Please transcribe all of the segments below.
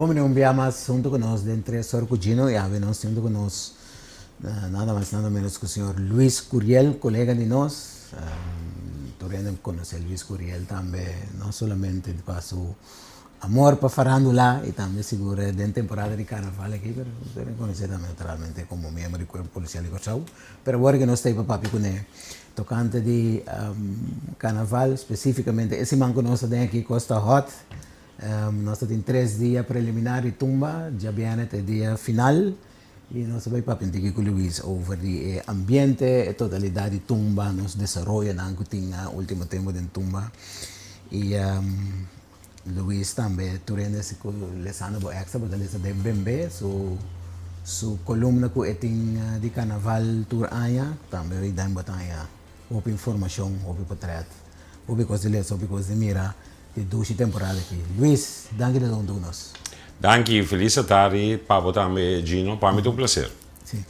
Como não via mais junto conosco, entre Sor Cugino e Ave, nós junto conosco, nada mais, nada menos que o senhor Luis Curiel, colega de nós. Torrendo conhecer Luis Curiel também, não somente para seu amor para farándula e também segura dentro da temporada de carnaval aqui, mas torrendo conhecer também naturalmente como membro do corpo policial de Cochau. Mas agora que nós estamos para papi com ele, tocante de carnaval, especificamente, esse manco nosso tem aqui Costa Hot. Nós temos 3 dias preliminar e tumba, Djabièrnè é dia final. E nós vamos para aqui com o Luís sobre o ambiente, a totalidade de tumba, nos desenvolve na tinha último tempo de tumba. E Luís também, turendo esse lesando por extra, porque ele é bem bem, su coluna que tem de carnaval tour aia, também dá botar aia, houve informação, houve portrait, houve coisa de ler, houve coisa de mirar, de 2 temporadas aqui. Luís, danke de nós. Danke, feliz tarde, Pablo também, Gino, para mim é um prazer. Sim.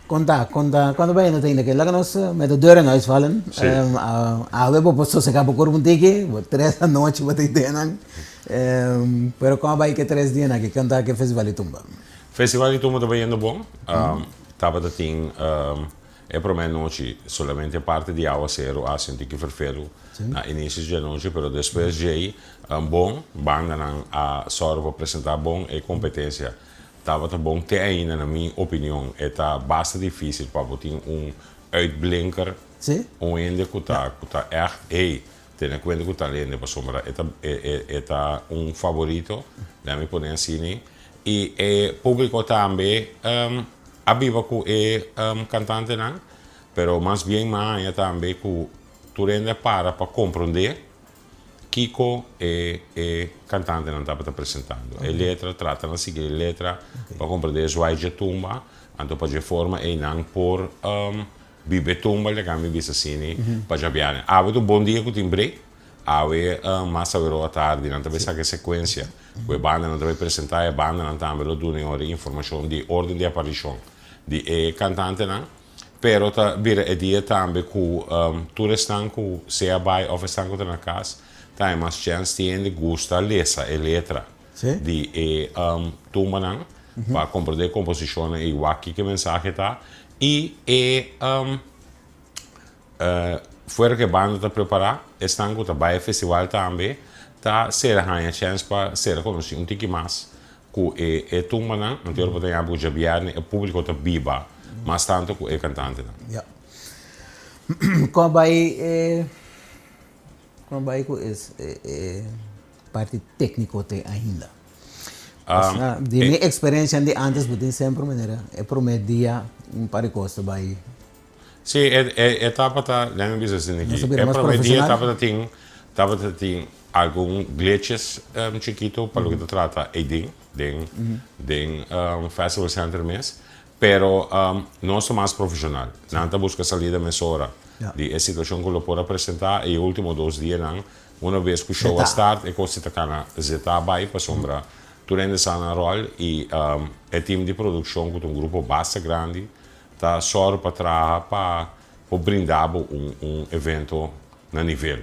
Conta, quando vai na tenda que lá nós, me do dura nós falam, a web posso se acaba por um tique, 3 da noite vou ter tena, pero como vai que 3 dias aqui, canta que festival de tumba. Festival de tumba também é bom, tava tem é para mim noite solamente parte de aula zero a sentir que ferfero na início de noite, pero depois de bom, banda a só para apresentar bom e competência. Tava bom até ainda na minha opinião, é bastante difícil para botar uitblinker, ende que tá echt tendo conta que tá lendo para sombra, é favorito, da minha poder assim, e o público também abiva com cantante não, pero mais bem mais também que tu rende para compreender Kiko e cantante não estava apresentando. A letra trata de seguir a letra para compreender a sua tumba, então para forma e não por viver tumba, le cambia vista assim, para já bem. Ave bom dia que timbre, ave mais a tarde, não também sabe a sequência, a banda não vai apresentar, a banda não também lo dá informação de ordem de aparição de cantante não. Pero vira a dia também que tu restan que seja vai ou estão com na casa, tem mais chance de gostar lesa a letra de tumba não, para compreender a composição e o que mensagem tá e fora que a banda está preparada, estão com o festival também, tá ser a chance para ser conhecido um pouco mais que é tumba não, não tem para ter Djabièrnè, o público está biba. Mas tanto que é cantante. Como vai com essa parte técnica ainda? De minha experiência de antes, eu sempre maneira, é prometia para costa vai. Sim, etapa tá, lembra disso assim aqui. É prometia, etapa tem algum glitches chiquito para o que trata aí festival center mês. Pero nós somos mais profissional. Não busca salida mesora de situação que eu posso apresentar e último 2 dias uma vez que o show start e que você está na zeta vai para sombra tu rendes na rol e é time de produção com grupo bastante grande tá só para trabalhar para brindar evento na nível.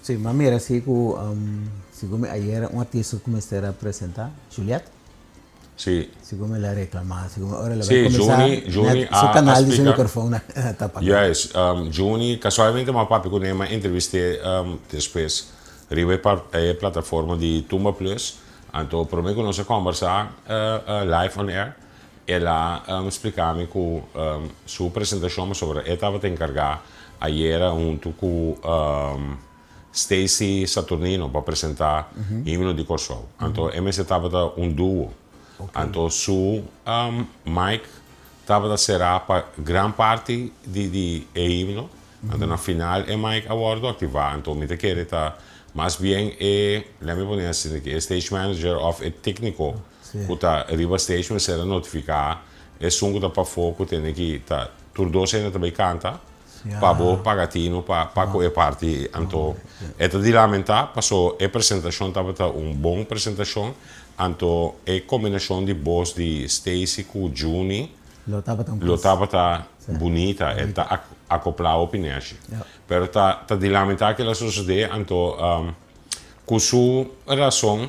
Sim, mas mira se como ayer artista começou a apresentar Juliette. Sì. Siccome la reclama, siccome ora la sì, Juni sul canale di microfono yes, Juni casualmente ma papi con ma interviste depois riba para a plataforma de Tumba Plus, então por mim que nós conversar live on air ela explicava que sua apresentação sobre estava a encargar ayer junto com Stacy Saturnino para apresentar himno de Kosovo. Então MS estava duo. Então, Mike estava a ser para grande parte de himno. Então, na final, é Mike awor ativar. Então, me quer estar mais bem lembra-me assim que stage manager of a técnico que está riba stage, mas será notificar é som que para foco tem que tá tudo ainda também canta. Para pagatino para a parte. Então, é de lamentar, passou a apresentação estava bom apresentação. Então, a combinação de voz de Stacy com Juni lo estava bonita, está acoplado ao pinete. Mas está de lamentar que ela sucede, então, com sua razão,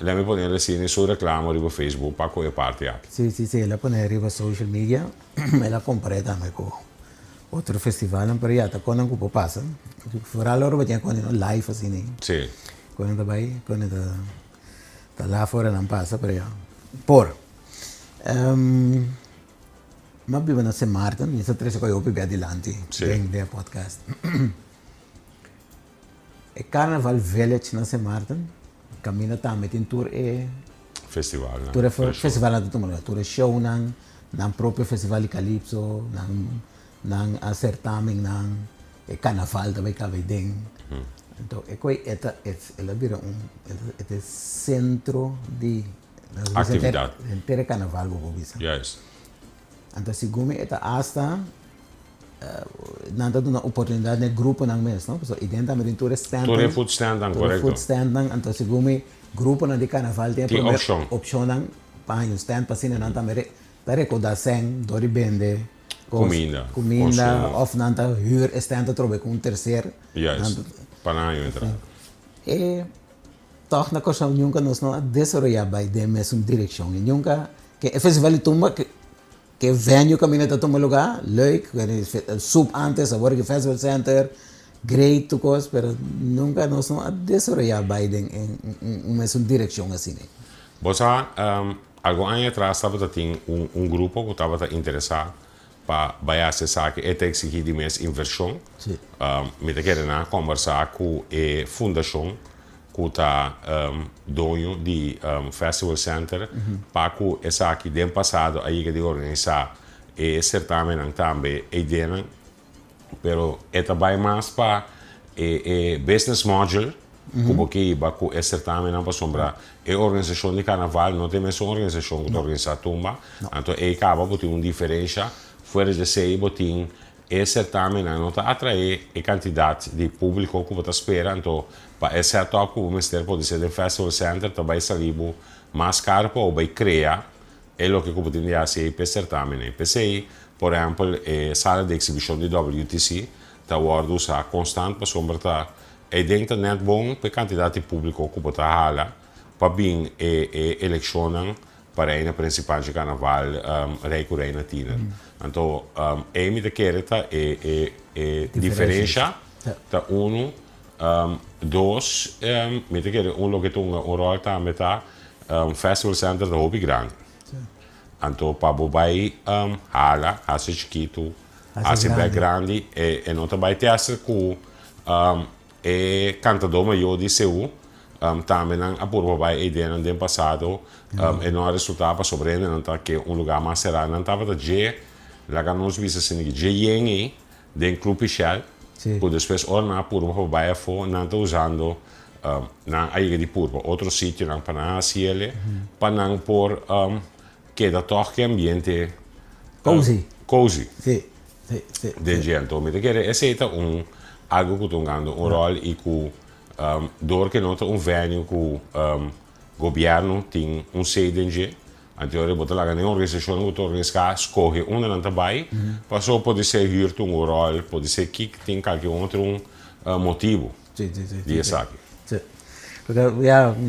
me poner assim su reclamo riba Facebook para qualquer parte aqui. Sim, ela põe arriba social media, ela compra também com outro festival, pero já tá quando não passa. Fora lá hora tinha quando live assim, né? Sim. Quando tá lá fora não passa, pero já. Por mas vivo na St. Martin, isso três coisas eu vivo adiante, bem de podcast. É Carnaval Village na St. Martin, caminha também tem tour Festival, né? Tour festival na tudo, tour show nang próprio festival de Calypso, nang certamen nang Carnaval também cabe dentro. Então é coi ela vira centro de atividade. Inteiro Carnaval vou dizer. Yes. Então se gume hasta nada de uma oportunidade de grupo nang mes, não? Porque idem também tour stand. Tour food stand dan, correto. Food stand nang então se gume grupo na de Carnaval tem opção nang para um stand para cima nang também da recordação do ribende comida of nanta huur stand trobe com terceiro. Yes. Para não entrar. E toch na coisa nunca nos não desenvolver by de mesma direção. Nunca que o festival de tumba que venue caminha para tomar lugar, leuk, sub antes, agora que festival center, great to cause, pero nunca nos não desenvolver by de em mesma direção assim. Você algo ano atrás estava tinha grupo que estava interessado para vai acessar que é que de mais inversão. Me te quero na conversar com a fundação que está dono de Festival Center para que essa aqui do passado aí que de organizar e certamen também a ideia, pero é também mais para business module como que iba com esse certamen para sombra a organização de carnaval não tem mais uma organização que organiza tumba, então aí acaba por ter uma diferença fora de ser botim e certamen não está atrair a quantidade de público que você espera, então para esse top que o ministério pode ser do Festival Center também sair mais caro ou vai criar é o que você tem de fazer para certamen. PCI, por exemplo, a sala de exibição de WTC está usando constante para sombra e dentro net bom para a quantidade de público que você hala para bem a eleição para a principal de carnaval recorrente tina. Então, é me querer diferença tá dois me querer lugar que rol também tá Festival Center da hobby grande. Então, para vai hala, hace chiquito, hace bem grande e não também ter que e cantador maior de seu também a por vai a ideia no passado e não resultava para sobreviver não tá que lugar mais será não estava da G lá que nós vimos assim que G de clube Shell por depois orna por vai for não tá usando na aí de por outro sítio não para na cielo para não por que da toque ambiente cozy sim de gente me te querer esse é algo que estou ganhando rol e que door que nota venue que o governo tem sede em G então eu boto lá na organização que organiza escolhe não também passou pode ser hirto rol pode ser que tem qualquer outro motivo de essa aqui porque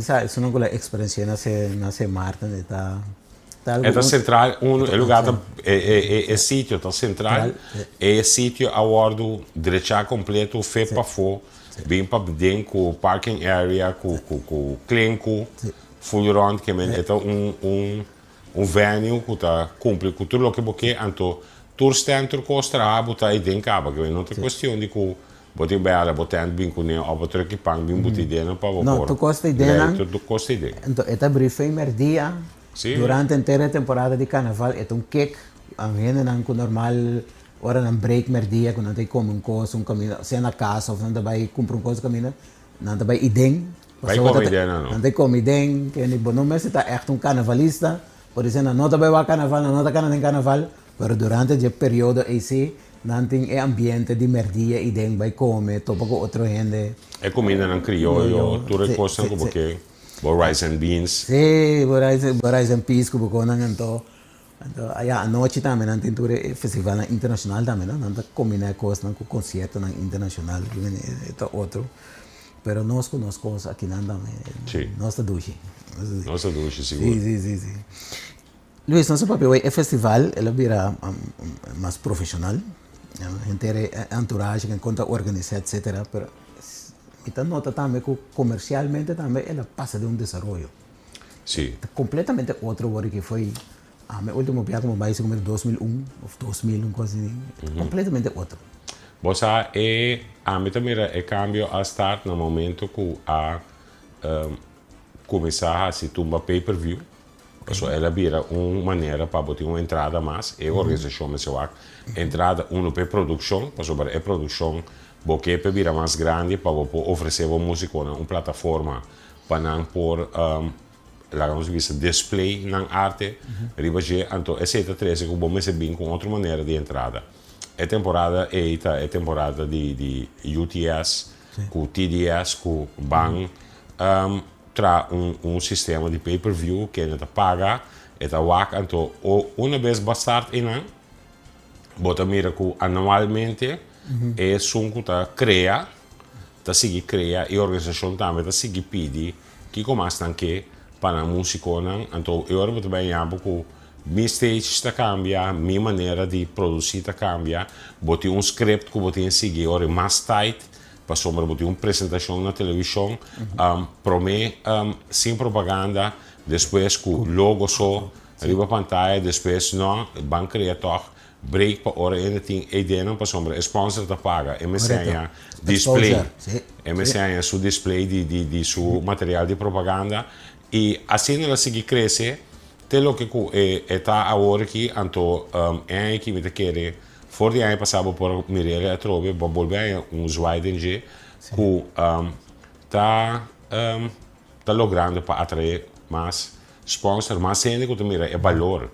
já isso não é experiência nasce Martin é central é lugar é sítio tá central é sítio awor do direito completo feito para fora bem para dentro com parking area com clínico full round que é venue que tá cumpre com tudo o que você então tour center costa botar aí dentro caba que não tem questão de que botar bem botar bem com o outro que pang bem botar dentro para você não tu costa ideia tu costa ideia então é briefing dia durante a inteira temporada de carnaval é cake a gente não com normal ora não break merdia quando tem como coisa caminho se na casa ou não vai comprar coisa caminho não vai idem vai comer ideia não tem como idem que não mas está echt carnavalista por exemplo não vai carnaval não está carnaval mas durante o período esse não tem ambiente de merdia idem vai comer topa com outro gente é comida não crioulo tudo coisa como que rice and beans sim rice and peas como que não então a noite também não tem tudo festival internacional também não combina coisa com concerto internacional que é outro pero nós conhecemos aqui nada Sim. nossa duche. Nossa ducha, seguro. Sim. Luis, nosso papel é festival, ela vira mais profissional. A gente é entourage que conta organizar, etc. Pero então nota também que comercialmente também ela passa de desenvolvimento. Sim. Completamente outro que foi meu último viagem como vai ser como 2001 ou 2000, coisa assim. Completamente outro. Você a mim também é cambio a start no momento que a começar a se tumba pay-per-view. So, ela vira uma maneira para botar uma entrada mais e a organização me entrada para produção, para sobre a produção porque vira mais grande para oferecer a música uma plataforma para não pôr display na arte riba então essa 13 que vamos bem com outra maneira de entrada é temporada de UTS com TDS com BAN tra sistema de pay-per-view que ainda paga então uma vez bastante bota mira que anualmente é sunco cria e a organização também seguir pedir que começam que para a música então eu vou também que minha stage está cambia minha maneira de produzir está cambia botei script que botei seguir ora mais tight para sombra botei apresentação na televisão para mim sem propaganda depois com logo só riba pantalla depois não ban criador break para hora ainda tem ideia para sombra sponsor da paga MSN display MSN su display de su material de propaganda e assim ela seguir crescer até lo que está agora aqui então é que me quer for de ano passado por Mirelle a trove para volver usuário que tá logrando para atrair mais sponsor, mas sempre que mira é valor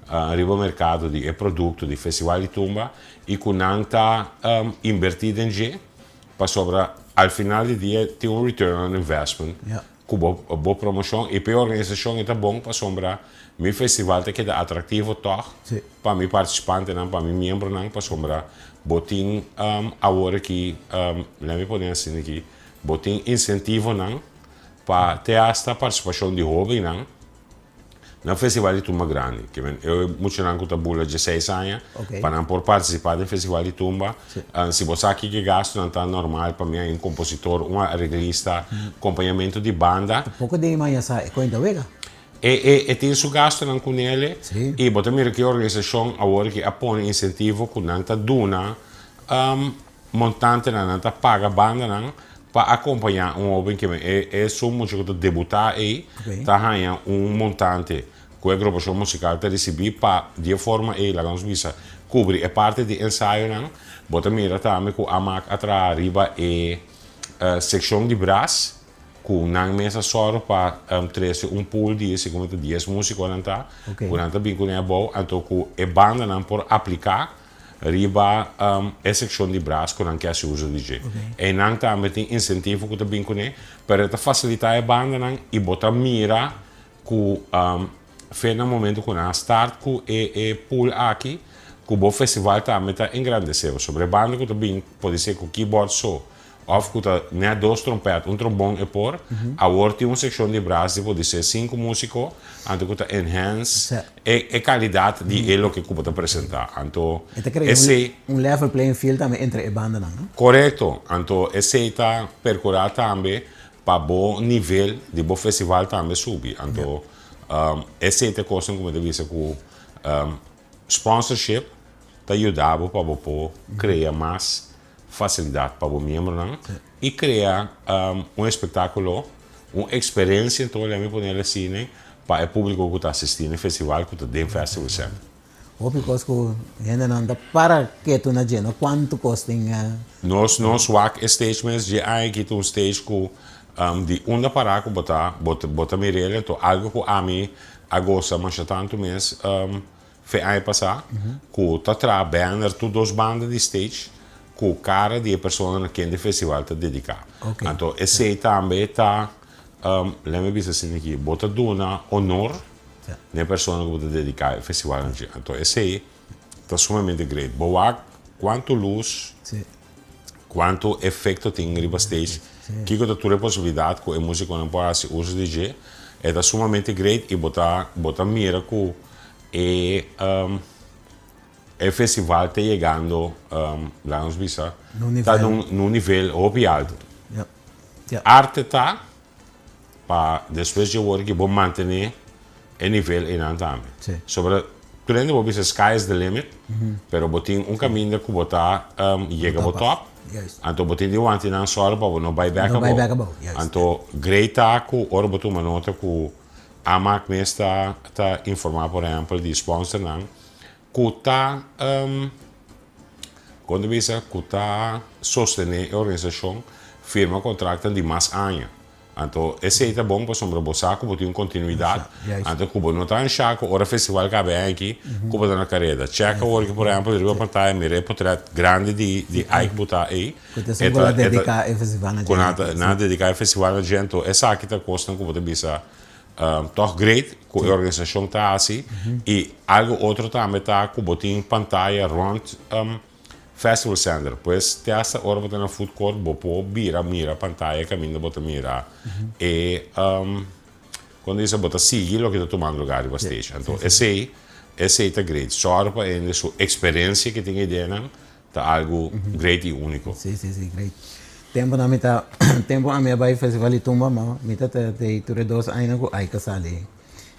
arriba mercado de produto de festival de tumba e que não está invertido em G para sobre ao final do dia tem return on investment com boa promoção e para a organização é bom para sombra meu festival tem que dar atrativo para mim participante para mim membro para sombra botin agora que lá me podem assim aqui botin incentivo para ter esta participação de hobby no festival de tumba grande que eu muito não com tabula de 6 anos para não por participar do festival de tumba se você aqui que gasto não está normal para mim um compositor uma arreglista acompanhamento de banda pouco de manhã sai coisa vega e tem seu gasto com ele e bota mira que a organização agora que apõe incentivo com não está duna montante não está paga banda para acompanhar homem que é só muito que debutar aí tá ganhando montante com a agrupação musical para receber para de forma aí lá vamos ver cobrir a parte de ensaio bota mira também com a mac atrás riba e secção de braço com na mesa só para trazer pool de 10 músicos com bem com a boa então com a banda não por aplicar riba a secção de braço com que se usa DJ e não também tem incentivo que também com para facilitar a banda e botar mira com fez no momento com a start com e pool aqui com o festival também está engrandecendo sobre a banda que também pode ser com keyboard só ou que né dois trompetes trombone e por agora tem uma secção de braço pode ser 5 músicos então que está enhance a qualidade de ele que pode apresentar então esse level playing field também entre a banda não correto então esse está percorrer também para bom nível de bom festival também subir então esse é coisa como eu disse com sponsorship está ajudando para criar mais facilidade para o membro e criar espetáculo, uma experiência então eu me poner assim para o público que está assistindo ao festival que está dentro do festival sempre. O because que ainda não dá para que tu na geno quanto custa nós swag stage mas já há aqui um stage que de onda para que bota Mirelle então algo que a mim agosto mas já tanto mês foi aí passar que está trabalhando todas as bandas de stage com o cara de pessoa que o festival está dedicado. Então, esse também está, lembra-me assim aqui, bota duna honor na pessoa que está dedicada ao festival. Então, esse está sumamente grande. Boa, quanto luz, quanto efeito tem em riba stage, que a tua possibilidade com a música não pode ser uso DJ é sumamente great e botar mira com o festival está chegando lá nos bisa está num nível muito alto. Arte está para depois de work que vou manter o nível em também. Sobre durante o bisa sky is the limit, pero botin caminho que botar chega ao top. Então botin de ontem não só para não vai back above. Então great que ora botou uma nota que a máquina está informar por exemplo de sponsor não que está quando bisa que está sostener a organização firma contrato de mais anos. Então esse é bom para sombra botar que botar continuidade. Então que não está em chaco ora festival que vem aqui que botar na carreira. Checa o que por exemplo de uma pantalla mire portrait grande de aí que botar aí. É para dedicar ao festival na gente. Na dedicar ao festival na gente. Essa aqui está custando que botar bisa toch great que a organização está assim e algo outro também está que botar em pantalla rond Festival Center, pois tem essa hora botar na food court, bopo mira pantalla caminho botar mira e quando isso botar seguir o que está tomando lugar no stage. Então esse é great, só para a sua experiência que tem ideia não tá algo great e único. Sim, great. Tempo na mita tempo a minha vai festival de tumba, mas mita te ture 2 anos com aí que sali.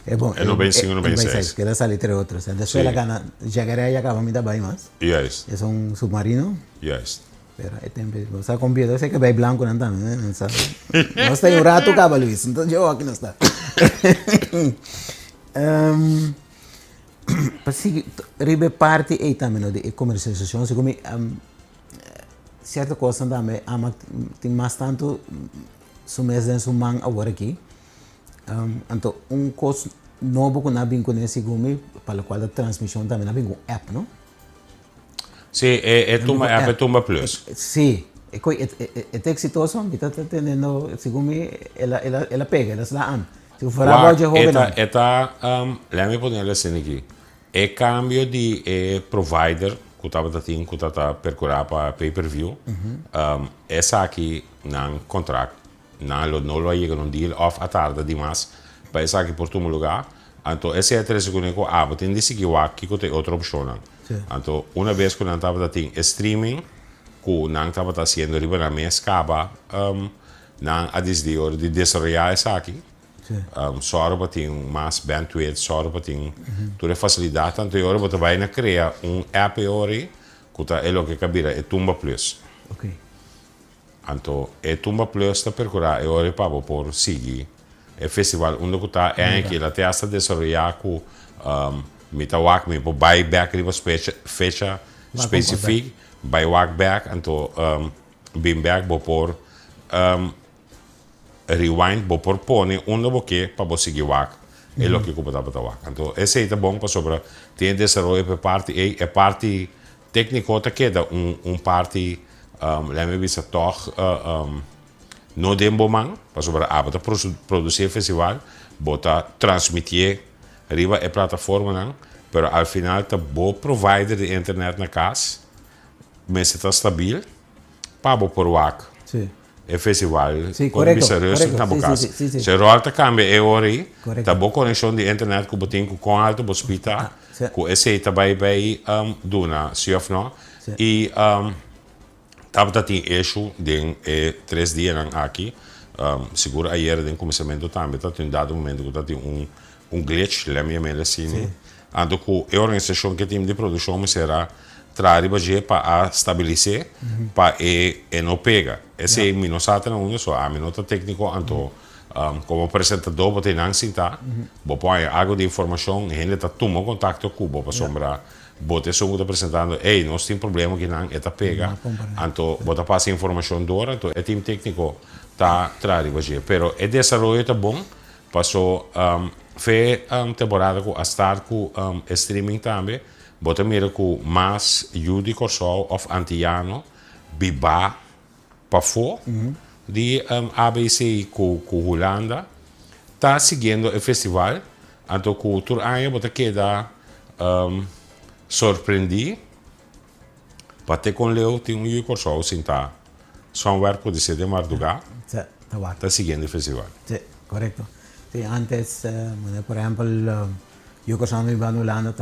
É bom. É 95, 96. Que era salir 3 outros. Después la gana, Djabièrnè ya acaba mita vai mais. Yes. É um submarino. Yes. Pero é tempo, você convida, eu sei que vai branco não também, né? Não sabe. Nós tem rato acaba Luís, então eu aqui não está. Pasi riba parte e também de comercialização, se como certa coisa também, tem mais tanto sumês dentro do man agora aqui. Então coisa novo que nós vimos com esse gume, para o qual a transmissão também nós vimos app, não? Sim, é Tumba Plus. Sim, é exitoso, está tendo esse gume, ela pega, ela se dá an. Se for a boa de roupa, não. Let me poner assim aqui. É cambio de provider que estava percurar para pay-per-view. Essa aqui não contrato, não lo chega num deal off à tarde demais, para essa aqui por um lugar. Então esse é o terceiro que eu tem de seguir aqui que tem outra opção. Então uma vez que eu estava tendo streaming, que eu estava fazendo riba na minha escapa, não a desde de desarrollar essa aqui. Só para ter mais bandwidth, só para ter toda a facilidade. Então, eu vou criar app que é o que cabira, é Tumba Plus. Ok. Então, é Tumba Plus está percorrer e para por seguir o festival onde está que ela tem essa desarrollar com mitawak me por buyback riba fecha específica, buyback back, então bem back por rewind bo propone onde você para você seguir é o que eu estava falando. Então esse é bom para sobre tem desenvolvimento para parte é parte técnico que queda parte lá me visa toch no dembo man para sobre para produzir festival bota transmitir riba a plataforma não, pero al final tá bom provider de internet na casa mas está stabil para bo por wak. Sim. É festival, quando bisa reus tá boca. Se rolta cambia é ori, tá boa conexão de internet que botem com alto hospital, com esse tá vai duna, se of no. E tava tem eixo de 3 dias aqui, seguro ayer de começamento também, tá tem dado momento que tá tem glitch, lá minha mãe assim. Ando com a organização que tem de produção será trariba je para estabilizar para não pega esse minosata não uno só a minota técnico anto como apresentador bote não sinta bo põe algo de informação gente tá tomando contato com o para sombra bote só muito apresentando nós tem problema que não eta pega anto bota passa informação dora anto é time técnico tá trariba je pero é desenvolvimento tá bom passou foi temporada com a start com streaming também bota mira com mais Judy Corsol of Antiano biba para fora de ABC com Holanda tá seguindo o festival então com o tour aí bota queda surpreendi para ter com Leo tem Judy Corsol sinta somewhere pode ser de madrugada, Sí, tabaco. tá seguindo o festival. Sí, correcto. Sí, antes, por ejemplo, yo que sono iba anulando,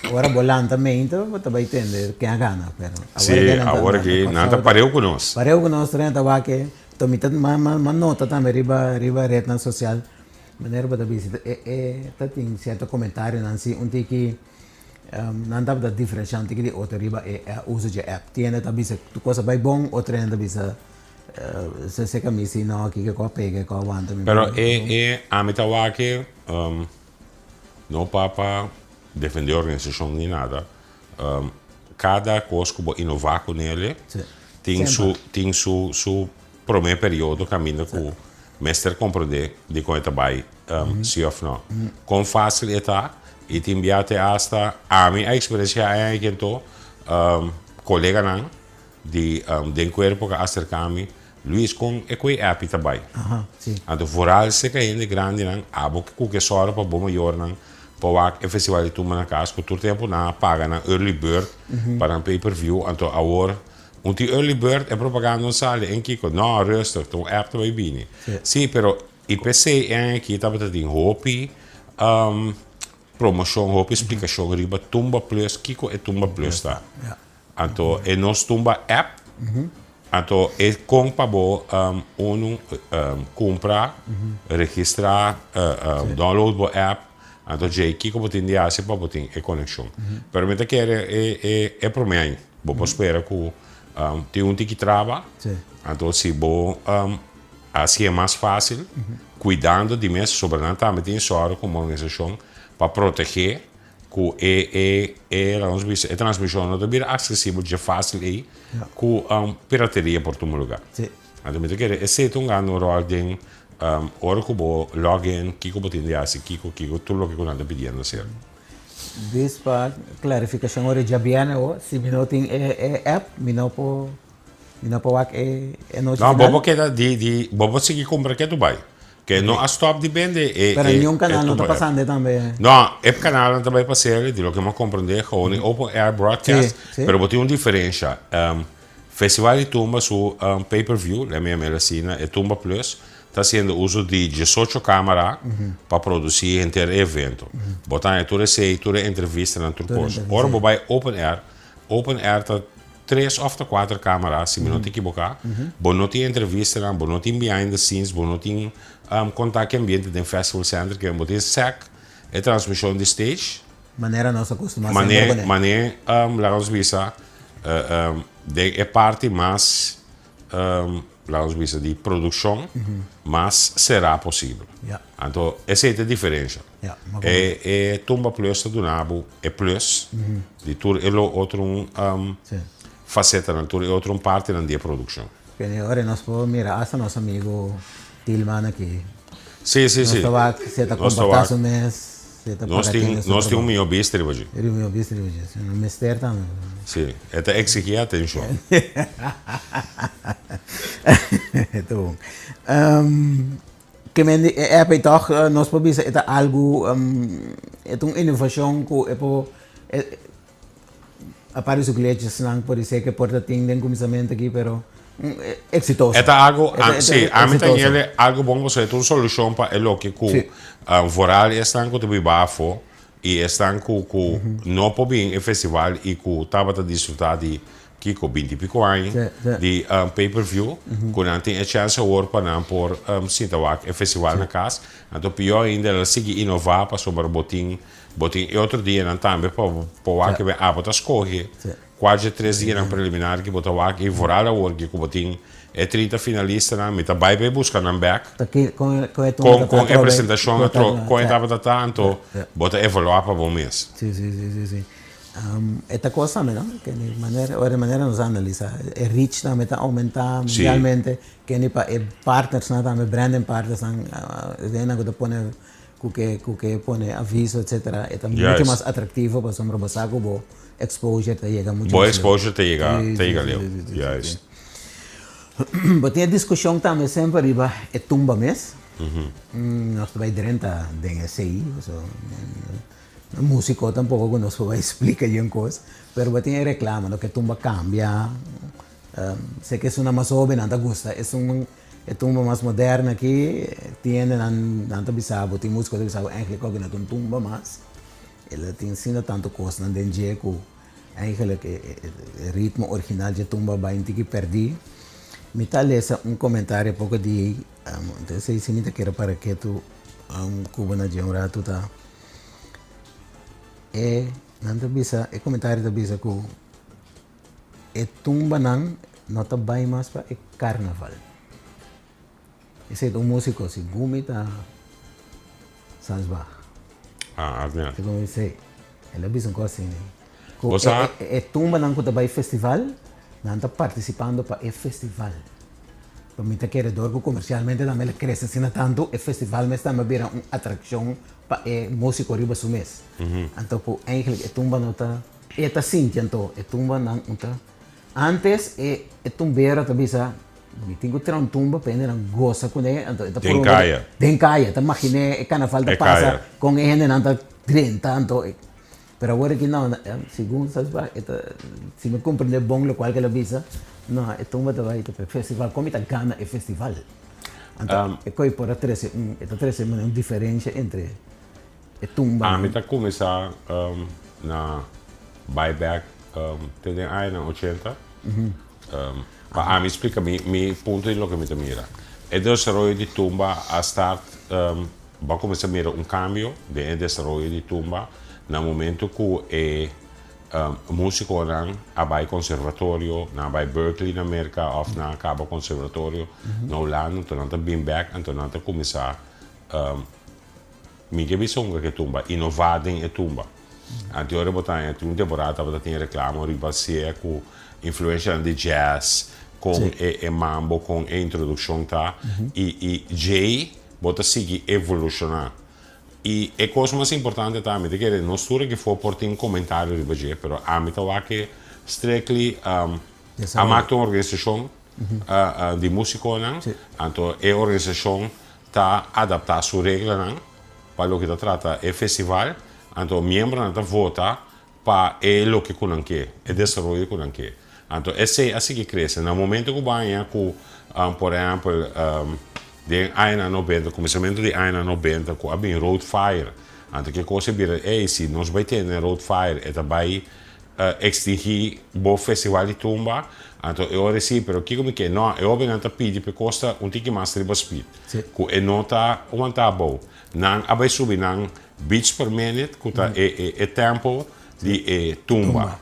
ahora volando também, então, você vai entender quem gana, pero Sim, agora que nada pareu conosco. pareu que nós treinamos tabaco, tomita uma nota também, riba rede social, maneira para visita, tem certo comentário, não sei, que não dá para diferenciar entre que outra riba é uso de app, tiene também se tu coisa vai bom, outra ainda bisa se camisa não aqui que pega, que aguanta. Pero a mim tá que não para defender a organização nem nada. Cada coisa que vou inovar com ele tem su primeiro período caminho com mestre compreender de como está vai se ou não. Com facilidade e te enviate hasta a minha experiência é que então colega não de corpo que acerca-me Luís com quei app também. Então vooral se ainda grande não abo que só para bom maior não para o festival de tumba na casa que todo tempo na paga na early bird para um pay-per-view então awor die early bird é propaganda não sale em que não rustig então app também bem. Sim, pero IPC é que tá batendo hopi promoção hopi explicação riba tumba plus kiko é tumba plus tá. Então é nos tumba app então, é compra comprar, registrar, download o app, então já aqui como tem dia se para botar a conexão. Permita que é para mim, vou esperar que tem que trava, então se vou assim é mais fácil, cuidando de mim sobre não também tem só como organização para proteger que a transmissão não deve ser acessível de fácil aí com pirateria por todo lugar. Então, me quer esse um ano rol de hora que vou login, que eu botinho assim, que tudo o que eu ando pedindo ser. This para clarificação ora Djabièrnè se me não tem app, me não po não, bobo que bobo seguir comprar que tu vai. Que não a stop depende pero nenhum canal não está passando também. Não, é canal não também passando, de lo que eu compreender, com open air broadcast, pero botem uma diferença. Festival de tumba su pay-per-view, a minha medicina é Tumba Plus, está sendo uso de 18 câmeras para produzir inteiro evento. Botar toda toda entrevista na turma. Ora vai open air está 3 of 4 câmeras, se me não te equivocar. Bom não tem entrevista, bom não tem behind the scenes, bom não tem contato ambiente do Festival Center, que é um SEC, é transmissão de stage. Maneira nossa costuma ser. Maneira, lá nos visa, é parte mais, lá nos visa de produção, mas será possível. Então, essa é a diferença. É Tumba Plus do Nabo, é Plus, de tudo, é outro faceta na altura e outra parte na dia produção. Agora nós podemos mirar essa nosso amigo Tilman aqui. Sim. Você está comportando mês. Nós temos um meu bistri hoje. Ele é um meu bistri hoje. Um mister também. Sim, é exigir atenção. Muito bom. Que men é para toch nós podemos é algo é uma inovação que é aparece o cliente não pode ser que porta tem um começamento aqui, pero exitoso. É algo, sim, a mim tem ele algo bom você tem uma solução para o que voral estão com o bafo e estão com não pode bem o festival e com tava a desfrutar de que com 20 e pico anos de pay-per-view, quando tem a chance de para não por o festival na casa, então pior ainda ela sigue inovar para sobre botin e outro dia não também para que a botar escolhe quase 3 dias na preliminar que botar e voral a hora que botin é 30 finalistas na meta vai buscar na back com a apresentação com a etapa tanto botar evaluar para bom mês. Sim. Esta coisa também, não? Que de maneira nos analisa, é rich também está aumentar realmente, que nem para partners também, branding partners, ainda que põe que põe aviso, etc. É muito mais atrativo para sombra basago, bo exposure te chega muito. Bo exposure te chega leu. Yes. Bo tem discussão também sempre riba é tumba mês. Nós vai direto de SI, músico tampoco nos vai explicar uma coisa, pero tem reclama que tumba cambia, Sé que es una más joven, no te gusta. Es un tumba más moderna que tiene tanto bisabo, tiene música de bisabo, eigenlijk ook in een tumba más. Ele tem ensina tanto coisa na dengue que eigenlijk o ritmo original de tumba vai que perdi. Me tá lesa comentário pouco de então se me tá quero para que tu cubana de rato tá nanta bisa comentário da bisa que tumba não tá bem mais para carnaval. Esse é um músico assim, Gumi tá Salzbach. Adriano. Como eu sei, ela bisa um coisa assim. Você tumba não que tá bem festival, não tá participando para o festival. Para mim tá querendo que comercialmente também ele cresce assim tanto, o festival mas também vira uma atração para o músico riba su mês. Então, eigenlijk tumba não tá, tá sim, então, tumba não tá. Antes, tumbeiro tá bisa me tenho que ter um tumba para ele não gosta com ele, então tem caia, tá imagine carnaval da passa com ele não tá tanto. Pero agora que não, segundo sabes se me compreender bom o qual que ela visa, não, tumba tá vai para festival, como tá gana é festival. Então, coi por trazer uma diferença entre tumba. A mim tá começar na buyback tem aí na 80. A me explica mi punto di lo che mi mira. E il desarrollo di tumba a start va come se mira un cambio del desarrollo di tumba nel momento che è musico nan abai conservatorio na abai Berkeley in America of na cabo conservatorio na Holanda tornata being back e tornata come sa mi che bisogna che tumba innovare e tumba anche ora bottare una temporata bottare in reclamo ribasia con influenza di jazz con e mambo con introduzione ta e J bota sigi evoluzionar e cosa mais importante também che non solo che fu portare un commentario di J però amita va che strictly amato organizzazione di musico nan anto e organizzazione ta adatta su regola nan quello che tratta è festival anto membro nan vota pa e lo che con anche e desarrollo con anche anto esse assim que cresce no momento que banha com por exemplo de aina 90 começamento de aina 90 com abin road fire anto que coisa bira se nós vai ter road fire e também extinguir o festival de tumba anto eu ora sim pero que como que não eu bem anta pedi per costa um tique master riba speed com e nota um tabo não abai subir não beats per minute com e tempo de tumba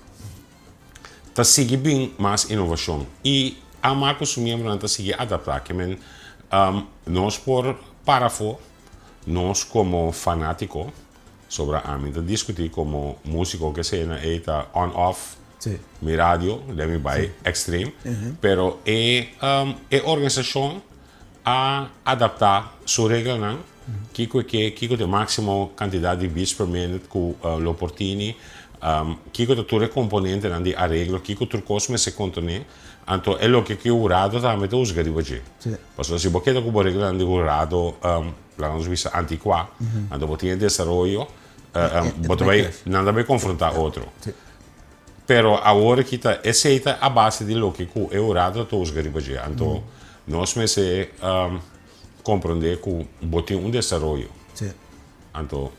tá sigue bem mais inovação e a marca membro tá sigue adaptar que men nós por parafo nós como fanático sobre a mim discutir como músico que cena eta on off mi radio let me buy extreme pero organização a adaptar sua regra não que tem máximo quantidade de beats per minute com l'opportuni Kiko da ture componente nandi arreglo Kiko turcos me se contone anto è lo che urado da metto usga di voce posso si bocchetta con regla nandi urado la non svisa antiqua anto bottine desarrollo botobai nanda be confronta altro però a ora kita è seita a base di lo che è urado to usga di voce anto nos me se comprende cu bottine un desarrollo anto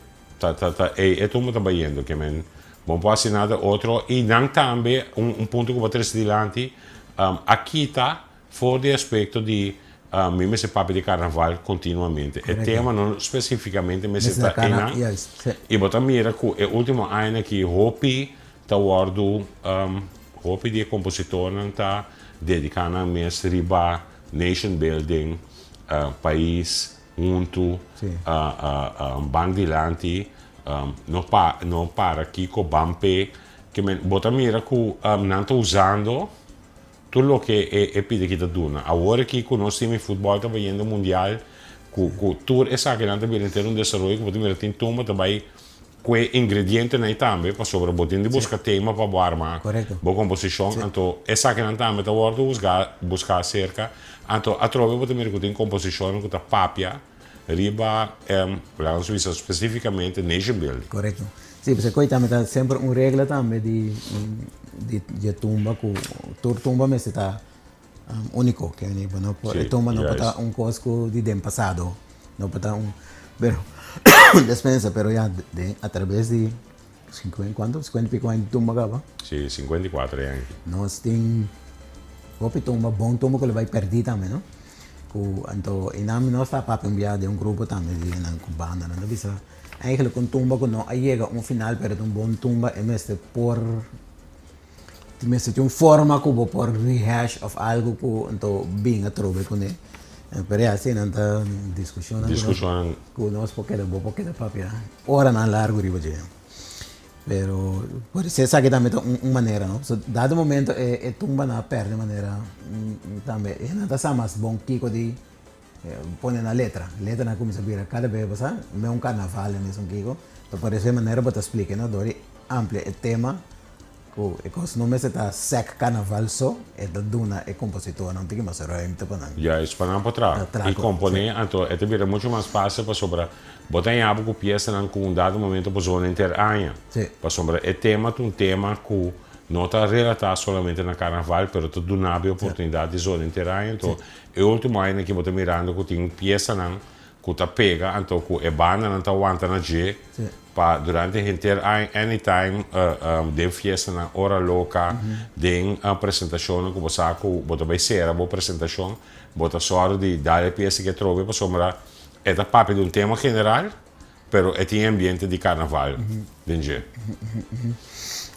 e tu mo tabayendo che men non può essere nada altro e anche un punto che potresti dilanti a chita fuori aspetto di mi se papi di carnaval continuamente e tema non specificamente mi se sta in e bota mira che è ultimo anno che hopi ta guardo hopi di compositore ta dedicano a mes riba nation building país junto bank dilanti non para Kiko Bampe che bota mira che non sto usando tutto che è pide che da duna a ora Kiko non stiamo in football sta vedendo mondiale cu tour e sa che non abbiamo intero un desarrollo che potete mettere in tumba também quei ingredienti nei tambe pa sopra botin di busca tema pa barma bo composizione anto e sa che non tambe ta guardo busca cerca anto a trove potete mettere in composizione con papia riba la Suíça specificamente nation building. Correcto. Sí, pues aquí también está siempre una regla también de de tumba ku tur tumba me está único que no tumba no pata un cosco de dem passado no pata un pero despensa pero ya a través de 50 quanto 50 pico anos de tumba gaba Sì, 54 anni. nós tem hopi tumba bom tumba que ele vai perder também não ku então inami nós está para enviar de um grupo também de na cubana não bisa eigenlijk een tumba que não chega final pero um bom tumba é mesmo por tenminste forma como por rehash of algo que então bem a trobe com ele pero é assim não tá discussão com nós porque da papia ora não largo riba je pero por isso essa aqui também uma maneira não so dado momento é tumba na perde maneira também é não tá mais bom kiko de põe na letra na começa a virar cada vez passa é um carnaval mesmo kiko então por essa maneira para te explicar não dori amplia o tema que os nomes está sec carnaval só é da duna é compositor não tem que mais rhyme tá para não Ja, is para por trás. E componer, então, é também muito mais fácil para sobrar. Botar em algo que peça não com um dado momento para zona interanha. Para sobrar é tema, um tema que não está relatado somente na carnaval, mas tu dá a oportunidade de zona interanha. Então, é o último ano que botar mirando que tem peça não que tá pega, então que é banda não tá aguenta na G. Para durante o inteiro anytime de festa na hora louca de apresentação que você bota vai ser a boa apresentação bota só de dar a peça que trove para sombra é da papel de um tema general pero é tem ambiente de carnaval dentro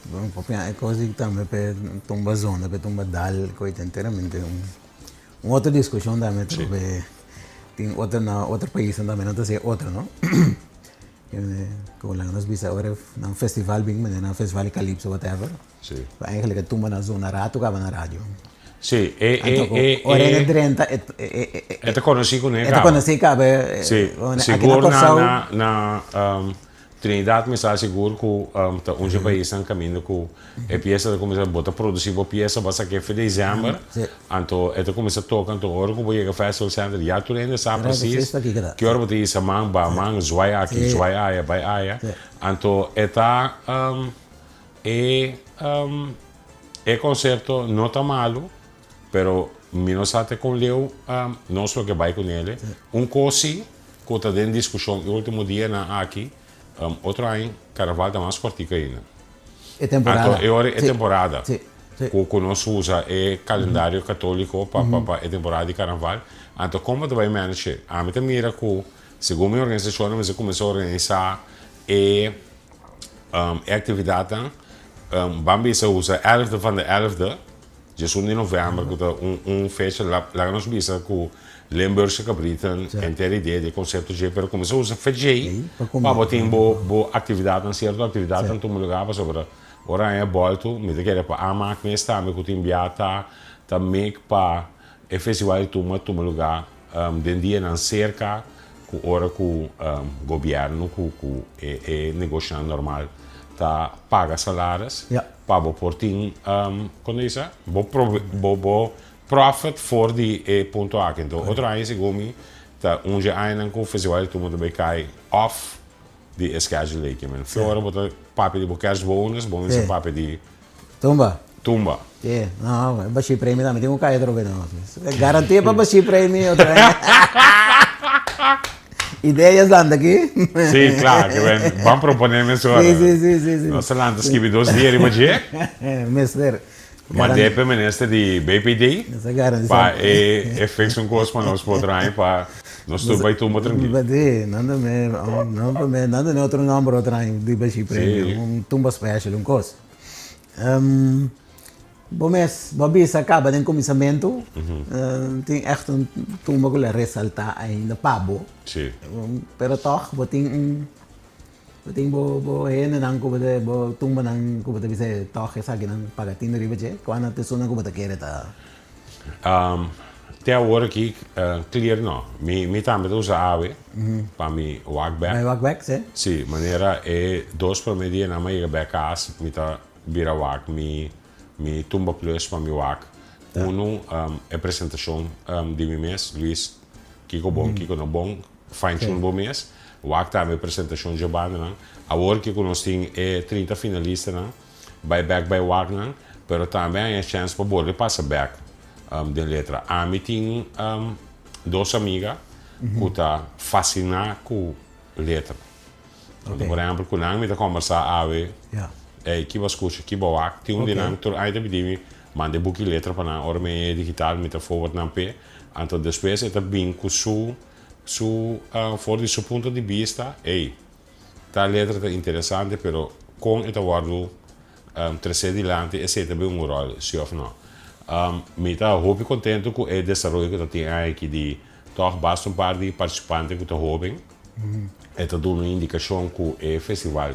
bom papia é coisa que também para tumba zona para tumba dal coisa inteiramente uma outra discussão também tem outro país também não sei outra não Kung lang nós bisa agora num festival bem num festival calypso whatever sim eigenlijk het tumba na zona rato acaba na rádio sim ora é 30 é conhecido né é conhecido cabe sim seguro na Trinidad me está seguro que onde vai estar em caminho que a peça começa a botar produzir a peça vai ser que é dezembro então é começa a tocar então hora que vai a festival center já tu ainda sabe precis que hora vai isso mang zoia aqui zoia aia vai aia então é concerto não tá malo pero menos até com Leo não só que vai com ele coisa que está dentro discussão o último dia na aqui outro ano, carnaval está mais forte que ainda. É temporada. Então, é temporada. O nós usa é calendário católico para é temporada de carnaval. Então, como tu vai manager? A minha mira que, segundo a minha organização, você começou a organizar atividade. Bambi se usa 11 van de 11e, dus in november, que feestje lá nós bisa que Limburgse cabriten en ter ideia de conceito de pero como se usa FJ para botar boa atividade na certa atividade em todo lugar para sobre ora é volto me te querer para amar que está me que enviata também para o festival de todo lugar den dia na cerca com ora com governo com é negociando normal tá paga salários para bo portin quando isso bo profit voor die ponto A. Então, outro ano, segundo tá onde ainda com o festival tu muda bem cai off de schedule que men. Fora botar papel de bocares bônus é papel de tumba. É, não, baixei prêmio também tem um caio trobe não. Garantia para baixei prêmio outra vez. Ideias lá daqui? Sim, claro, que vamos proponer mesmo. Sim. Nossa lá antes que 2 dias imagine. Mestre. Maar die hebben minister die BPD, para fez coisa para nós poderem para nós tudo vai tomar tranquilo. Nada outro nome outro de baixo prêmio, tumba special coisa. Bom isso acaba no começamento, tem echt tumba que ressalta ainda pabo. Sim. Pero toch, Beting bo hene nang ko bade bo tumba nang ko bade bise toke sa ginang pagatin riba je ko ana te sunan ko bade kere ta te awor aqui clear no mi tambe usa ave para mi walk back. My walk back se? Sì, maneira é 2 para media na mai back as mi ta vira walk mi tumba plus para mi walk. Uno apresentação de mi mes Luis Kiko bom Kiko no bom fine tune bom mes. Walk também apresentação de banda, a work que nós tem é 30 finalistas, by back by walk, pero também é chance para poder passar back de letra. A mim tem duas amigas que tá fascinada com letra. Okay. Por exemplo, quando a gente conversar que vai escutar, que vai wak, tem dinâmico, aí deve dizer, manda book letra para na orme digital, met forward na p, então depois é bem com fora de seu ponto de vista, tá letra tá interessante, pero com esta guardo trazer adiante e se também rol, sim ou não. Me tá hope contente com o desenvolvimento que tem aqui de toch basta par de participantes que tá hoping. E tá dando uma indicação que o festival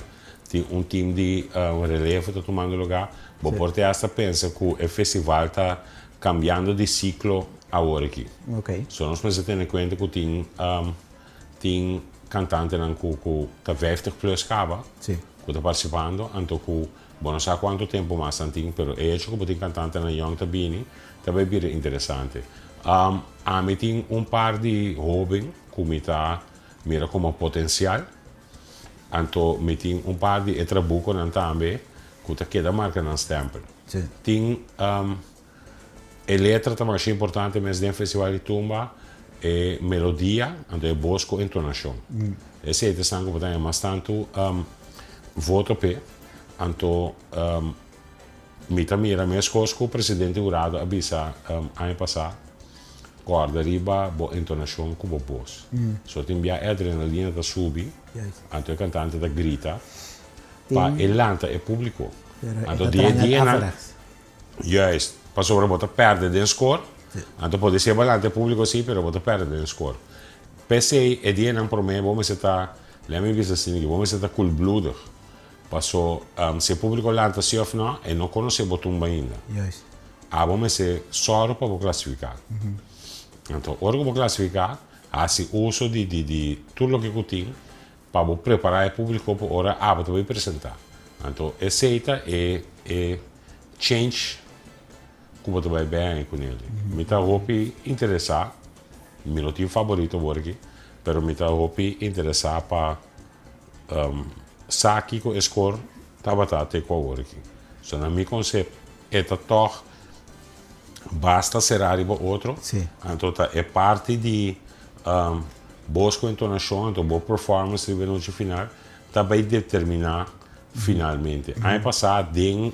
tem time de relevo que tá tomando lugar. Bom, porque esta pensa que o festival está cambiando de ciclo agora aqui. Só nós precisamos ter em conta que tem cantantes que tá 50 plus cava, que tá participando, então que não sei quanto tempo mais tem, mas é isso que tem cantante na young também, também bem interessante. A mim tem par de jovens que me tá mira como potencial, então me tem par de trabalho não também que tá queda marca na stempel. Tem letra também é importante, mas dentro do festival de tumba é melodia, então é bosco entonação. Esse é o sangue que tem bastante voto p, então me mira mais coisas que o presidente Urado avisa ano passado. Guarda riba, boa entonação com o boss. Só tem a adrenalina da subir, então o cantante da grita, para ele lanta é público. Então dia na, para sobrebotar perde de score, então pode ser balante público sim, pero botar perde de score. PC é dia não por mim, vamos estar, lembra me assim que vamos estar cool-blooded, passou se o público lanta sim ou não, e não conhece o tumba ainda. Vamos ser só para classificar. Então, ora como classificar, assim uso de tudo o que eu tenho para preparar o público para a hora para apresentar. Então, aceita e change como tu vai bem com ele. Me está roupa interessar, meu motivo favorito aqui, mas me está roupa interessar para saque com o score, tá batata com o aqui. Então, na meu conceito, é toch basta ser arriba outro, então é parte de boa entonação, então boa performance no minuto final, também determinar finalmente. Ano passado, den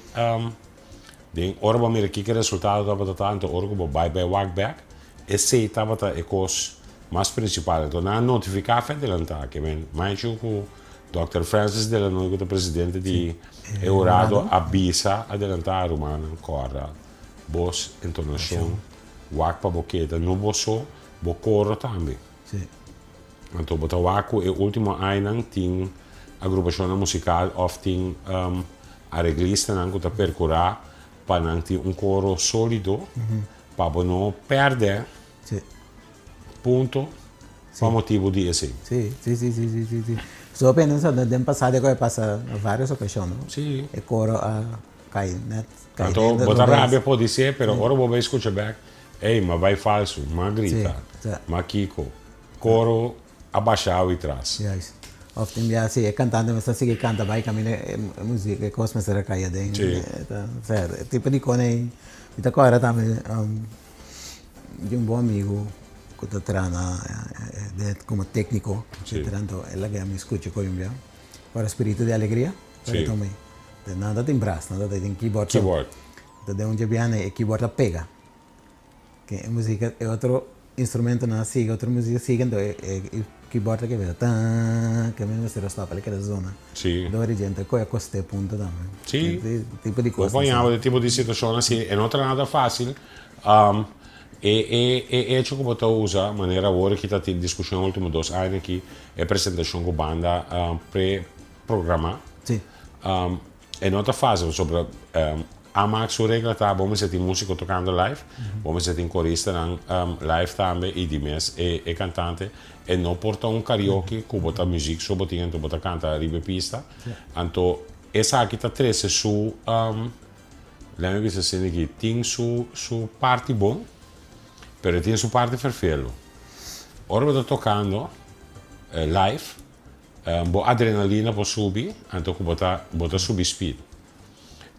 orba mira que resultado estava tanto orba vai walk back, esse estava a coisa mais principal. Então na notificar foi adelantar, que bem, mais o Dr. Francis Delano, o presidente de Eurado, avisa adelantar o humano corra. Boas entonação, wak para boqueta, não boçou, bocoro também. Então, botar wak é o último ano tem agrupação musical, of tem arreglista não que percurar para não ter coro sólido, para não perder ponto para motivo de esse. Sim. Só apenas no tempo passado que passa várias ocasiões, Sim. E coro cai, né? Então, botar rábia pode ser, mas agora vou escutar back. Mas vai falso, mas grita, mas Kiko, coro abaixado e trás. Often já se cantando, mas assim que canta vai caminhar música, coisa mais será caia dentro. Tipo de coisa, então agora também de bom amigo que está treinando como técnico, então ela que me escuta comigo, para espírito de alegria, para também. Nada tem braço, nada tem keyboard. Então, Djabièrnè, o keyboard pega. Que a música é outro instrumento, não sigue, outra música sigue, então o keyboard que vem, que mesmo se resta para aquela zona. Então, gente, qual é a costa ponto também. Sim. Tipo de coisa. Acompanhava tipo de situação assim, não é nada fácil. É que eu vou usar a maneira agora que está tendo discussão nos últimos 2 anos aqui, é a apresentação com a banda pré-programada. É não está fácil sobre a Max o regra tá, vamos ter músico tocando live, vamos ter corista live também e demais e cantante e não porta karaoke que bota música só botinha então bota canta riba pista, então essa aqui está 13 su lembra que se aqui tem su parte bom, pero tem su parte vervelho. Ora bota tocando live, boa adrenalina para subir, então bota subir speed.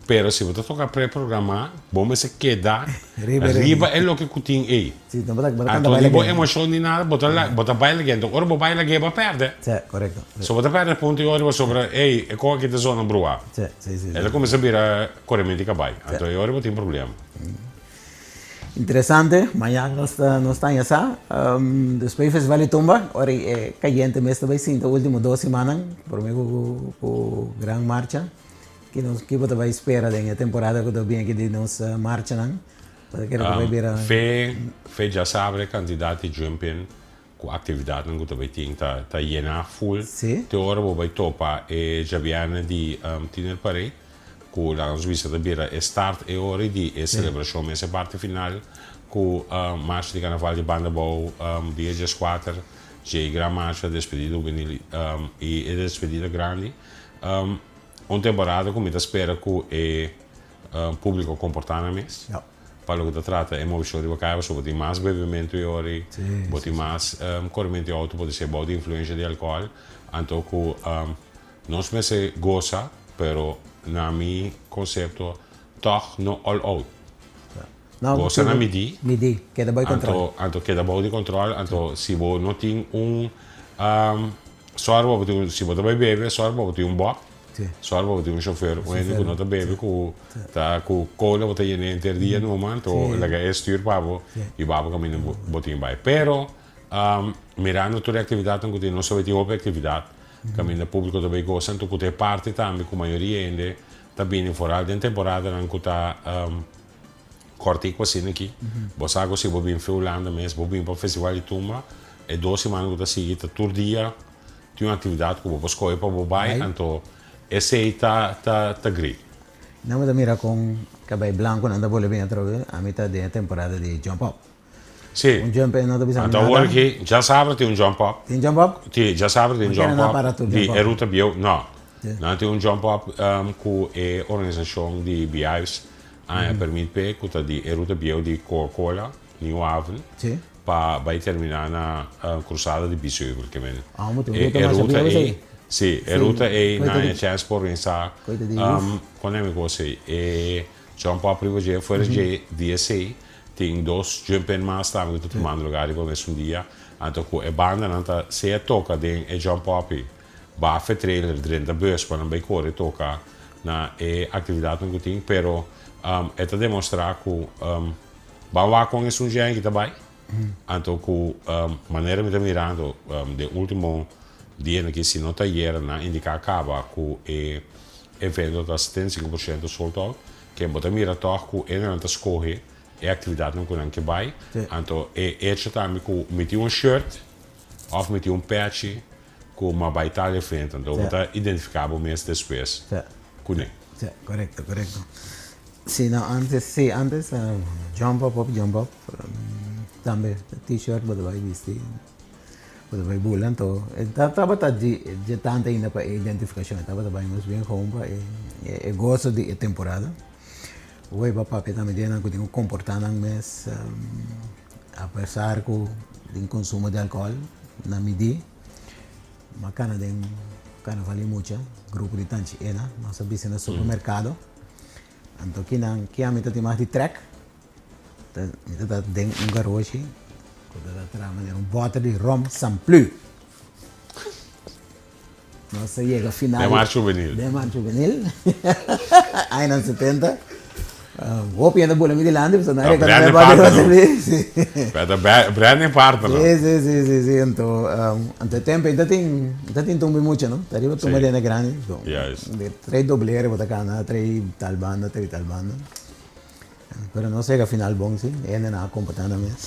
Pero se você toca pré-programar, bom se queda, Riba é o que tem aí. Sim, então bota Então, não tem emoção nem nada, bota baila gente. Ora, bota baila que vai perder. Sim, correto. Se você perde ponto e ora sobre, ei, é qual que é a zona brua. Sim. Ela começa a virar corrente que vai. Então, ora, não tem problema. Interessante, amanhã nós estamos essa. Depois do Festival de Tumba, ora é caliente mês também, sim, as últimas 2 semanas, por mim, com grande marcha. Que nós que você vai esperar da temporada que eu aqui de nossa marcha, não? Porque quero que vai virar. Fe já sabe a quantidade de jumping com atividade que você vai ter, tá llena full. Sim. Te ora vai topar e Djabièrnè di Tiner Parei, com a Suíça da Beira e start e ora di e celebração essa parte final com marcha de carnaval de banda bom dia 4 de gran marcha despedida e despedida grande. Uma temporada como eu espero que o público comportamento para o que trata é uma visão de bacana sobre mais bebimento e ori, sobre mais corrente alto pode ser boa de influência de álcool, então que nós me se goza, pero na mi conceito toch no all out. Goza na midi, queda bem controle. Então queda bom de controle, então se você não tem sorbo, se você vai beber, sorbo tem boc. Só para ter chauffeur, o único que não está bebendo com cola, você tem entre dia no momento, ela é styr para e babo caminho botinho vai. Pero mirando toda a atividade que tem, não só tem outra atividade, caminho público também gosta, então que tem parte também com a maioria ainda está bem fora da temporada, não que está corte quase aqui. Você agora se você vem para Holanda mesmo, você vem para o festival de tumba, é 2 semanas que está seguida, todo dia tem uma atividade que você escolhe para você vai, então esse aí tá great. Não me mira com cabelo branco, não dá bola bem atrás, a metade da temporada de jump up. Sim. Jump up não está pensando nada. Então aqui já sabe tem jump up. Tem jump up? Já sabe tem jump up. De Eruta Bio, não. Não tem jump up com a organização de BIs permite que de Eruta Bio de Coca-Cola, New Haven. Sim. Para terminar na cruzada de Bissau, porque Eruta é Sì, Eruta è una chance per organizzare con le cose e c'è un po' prima di fuori di DSA tem 2 jumpen mais tá muito tomando lugar com esse dia então com a banda não tá se a toca de e jump up ba fe trailer dentro da bus para não correr toca na atividade que tem pero é para demonstrar que ba lá com esse dia que tá bem então com maneira me tá mirando de último dia que se nota ieri na indica acaba com e evento da 75% sold out que bota mira toca e não tá escorre e atividade não conhece vai então é também com meter shirt ou meter patch com uma baita frente então bota identificável mesmo depois com ele correto sim não antes jump up também t-shirt bota vai vestir vai bulan então estava de tanta ainda para identificação estava bem mais bem como é gosto de temporada o papel também tem que comportar mas apesar do consumo de álcool na medida mas cana vale muito grupo de tantos nós sabemos no supermercado então que a meta tem mais de track então tem garoto um bote de rum sans plus. Nossa, chega final. Demar juvenil. Aí nos 70. Vou piando bola de lande, você não é que não vai fazer. Branding partner. Sim. Então tempo ainda tem tumba muito, não? Tá riba tumba de grande. De 3 dobleiro botar cana, 3 tal banda. Pero não sei que final bom sim, ainda não completando mesmo.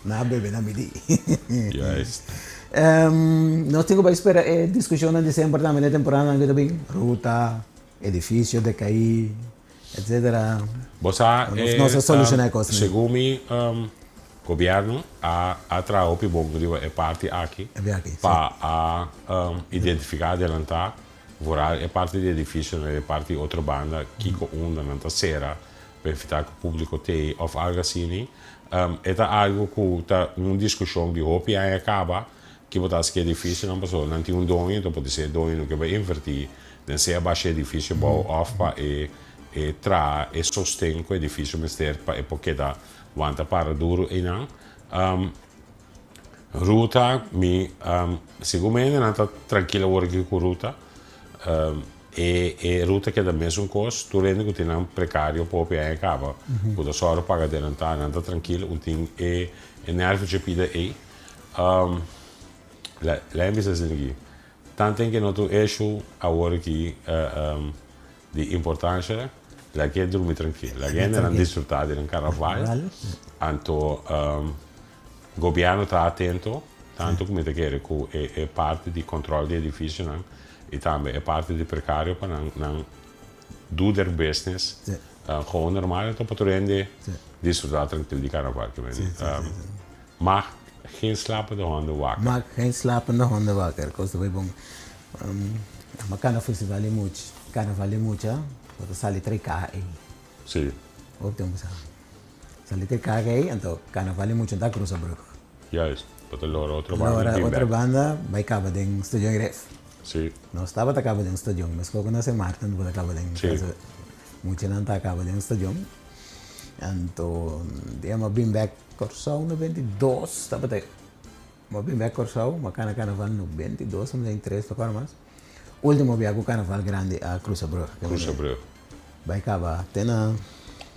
Não bebe na midi. Yes. Nós temos que esperar discussão em dezembro também na temporada que também ruta, edifício de cair, etc. Nossa solução é coisa. Segundo mim, governo a trazer o bom é parte aqui para identificar adelantar é parte do edifício, é parte de outra banda, que não está sera, para evitar que o público tenha, ou algo assim. É algo que está uma discussão de roupa e acaba, que você acha que é difícil, não tem dono, então pode ser dono que vai invertir dan se abaixa edifício bom off pa tra e sostém com edifício mister pa porque da wanta para duro e não ruta mi sicuramente não tá tranquila hoje com ruta e ruta que é da mesma coisa tu rende que tem um precário papia acaba quando só o paga de não tá tranquilo tem e nervo de pida e lembra se assim tanto que não tu eixo a hora que de importância la gente dorme tranquilo la gente non disfrutar del carnaval anto governo sta attento tanto come te chiede che è parte di controllo di edifici e anche è parte di precario per non do their business gewoon normaal to potrende disfrutar tranquilo di carnaval mag geen slapende honden wakker mag geen slapende honden wakker kost bij bom maar carnaval é muito quando sali 3K aí sim optamos sali 3K aí então carnaval é muito da Cruz Brug juist dat er outra banda vai acabar em Stadion Gref sim não estava acaba em Stadion mas quando nós Martin vai acabar em muito não tá acaba em Stadion então demos bem back Corsão 92 estava até mas bem back Corsão mas carnaval 92 não tem 3 tocar mais último viaggio carnaval grande a Cruz Brug vai acabar tem na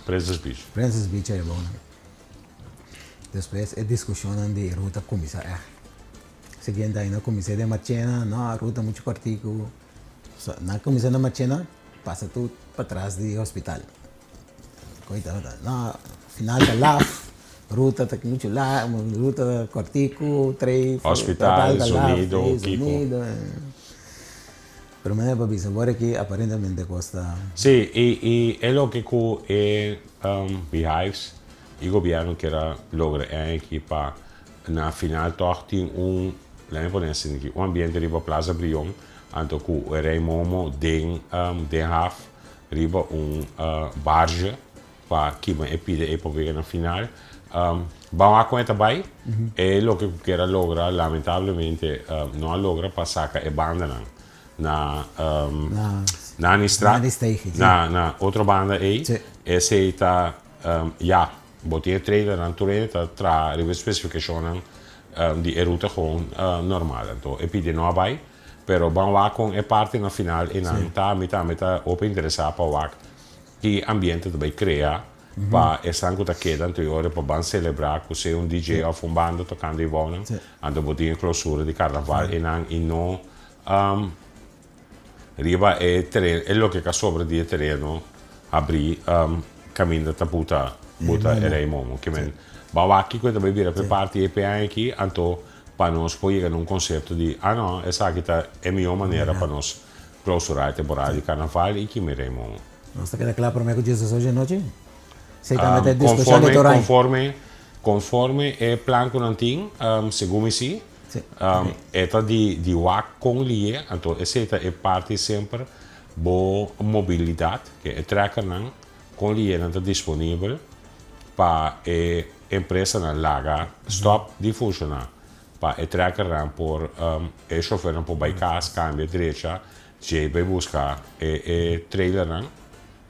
Princess Beach é bom depois é discussão de ruta comissária seguinte aí na comissária de Machena na ruta muito cortico na comissária de Machena passa tudo para trás do hospital coitado na final da lá ruta tá muito lá ruta cortico 3 hospital Zunido pero me debe saber que aparentemente cuesta sì e lo che behives il governo che era logra anche pa na final toch un la imponenza di un ambiente riba Plaza Brion anto ku erei momo den half riba un barge pa que me pide e poi na final vamos a conta bai e lo che era logra lamentavelmente non logra passare e bandana na outra banda aí e se está botie trailer na torrente tra le specificazioni di ruta gewoon normal então e pide no vai pero vamos lá com e parte na final e na metà open interessar para o que ambiente também cria para essa anche che anteriore per ban celebrar con se un DJ of un bando toccando i voni ando botie clausura di carnaval e non in no riba e terreno e lo che sopra di terreno aprì cammina taputa buta erei momo che men bawaki quando vai dire per parti e per anche anto para nos poi un concerto di no esatto è mia maniera per nos clausurare temporada di carnaval e che mi remo non sta queda claro per me che Jesus oggi noche sei también discussione elettorale conforme e plan con antin secondo sì eta di WAC con lì anto eseta e parte sempre bo mobilità che è tracker nan con lì è disponibile pa e empresa na laga stop di funzionare pa e tracker nan por e chauffeur nan por bypass cambia direita je vai buscar e trailer nan